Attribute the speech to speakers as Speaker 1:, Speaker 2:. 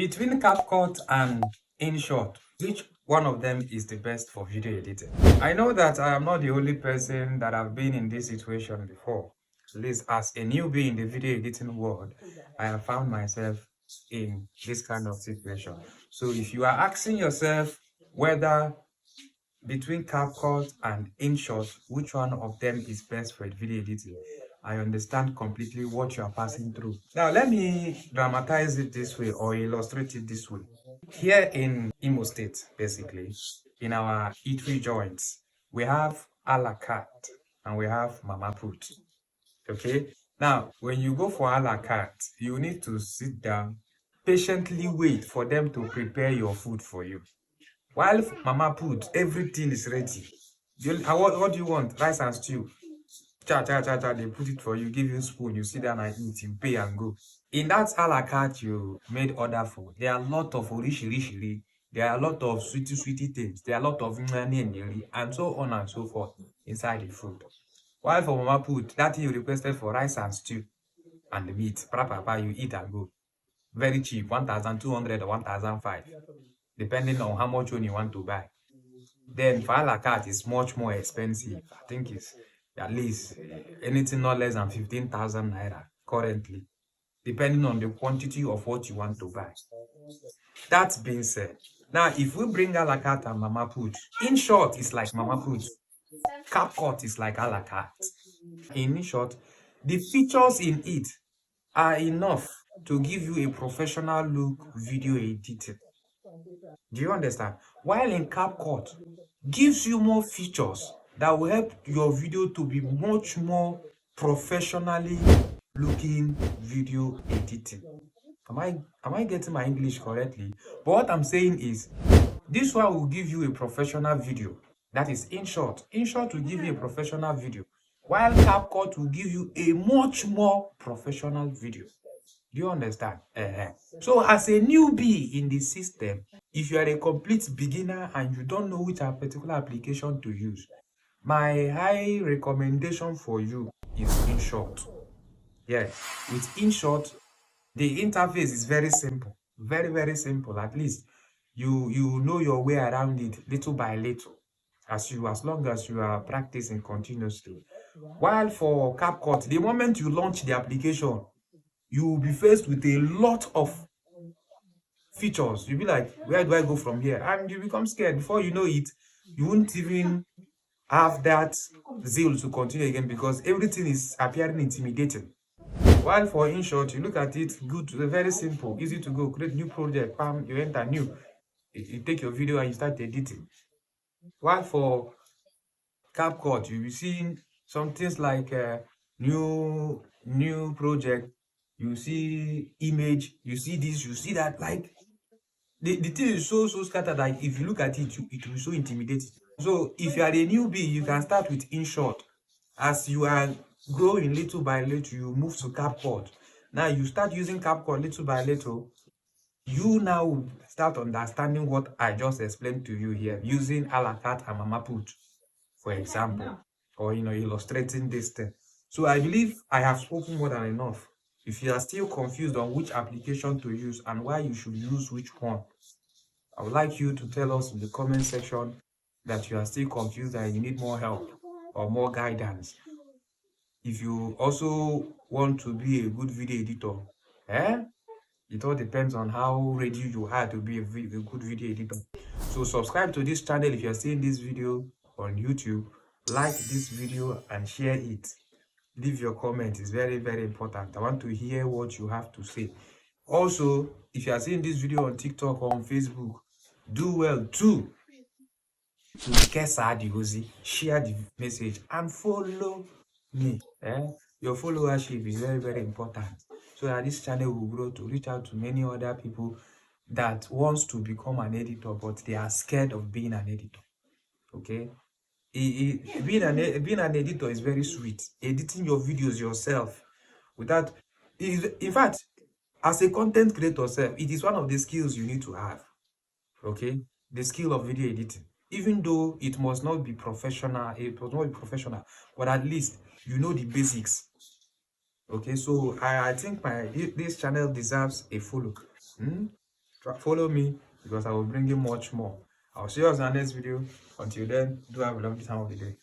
Speaker 1: Between CapCut and Inshot, which one of them is the best for video editing? I know that I am not the only person that have been in this situation before. At least as a newbie in the video editing world, I have found myself in this kind of situation. So if you are asking yourself whether between CapCut and Inshot, which one of them is best for video editing, I understand completely what you are passing through. Now, let me dramatize it this way or illustrate it this way. Here in Imo State, basically, in our eatery joints, we have a la carte and we have mama put. Okay? Now, when you go for a la carte, you need to sit down, patiently wait for them to prepare your food for you. While mama put, everything is ready. What do you want? Rice and stew. Cha, cha, cha, cha, they put it for you, give you a spoon, you sit down and eat, you pay and go. In that a la carte you made order for, there are a lot of orishiri, there are a lot of sweetie things, there are a lot of and so on and so forth inside the food. While for mama put, that thing you requested for rice and stew and the meat, papa, you eat and go. Very cheap, 1,200 or 1,500, depending on how much one you want to buy. Then for a la carte, it's much more expensive. I think it's at least anything not less than 15,000 naira currently, depending on the quantity of what you want to buy. That being said, now if we bring a la carte and mama put, Inshot is like mama put, CapCut is like a la carte. In Inshot, the features in it are enough to give you a professional look video editing. Do you understand? While in CapCut, gives you more features that will help your video to be much more professionally looking video editing. Am I getting my English correctly? But what I'm saying is, this one will give you a professional video. That is Inshot. Inshot will give you a professional video, while CapCut will give you a much more professional video. Do you understand? So as a newbie in the system, if you are a complete beginner and you don't know which particular application to use, my high recommendation for you is Inshot. Yeah, with Inshot, the interface is very simple, very simple. At least you know your way around it little by little, as long as you are practicing continuously. While for CapCut, the moment you launch the application, you will be faced with a lot of features. You'll be like, where do I go from here? And you become scared. Before you know it, you won't even have that zeal to continue again because everything is appearing intimidating. While for Inshot, you look at it, good, very simple, easy to go, create new project, bam, you enter new. You take your video and you start editing. While for CapCut, you'll be seeing some things like new project, you see image, you see this, you see that. Like the thing is so scattered. Like if you look at it, it will be so intimidating. So if you are a newbie, you can start with Inshot. As you are growing little by little, you move to CapCut. Now you start using CapCut little by little. You now start understanding what I just explained to you here, using a la carte and mama put, for example, or illustrating this thing. So I believe I have spoken more than enough. If you are still confused on which application to use and why you should use which one, I would like you to tell us in the comment section that you are still confused and you need more help or more guidance. If you also want to be a good video editor, it all depends on how ready you are to be a good video editor. So subscribe to this channel if you are seeing this video on YouTube. Like this video and share it. Leave your comment. It's very important. I want to hear what you have to say. Also, if you are seeing this video on TikTok or on Facebook, do well to share the message and follow me. Your followership is very important, so that this channel will grow to reach out to many other people that wants to become an editor, but they are scared of being an editor. Okay, being an editor is very sweet. Editing your videos yourself without, in fact, as a content creator self, it is one of the skills you need to have. Okay, the skill of video editing, even though it must not be professional, but at least you know the basics. Okay, so I think this channel deserves a follow. Follow me because I will bring you much more. I'll see you on the next video. Until then, do have a lovely time of the day.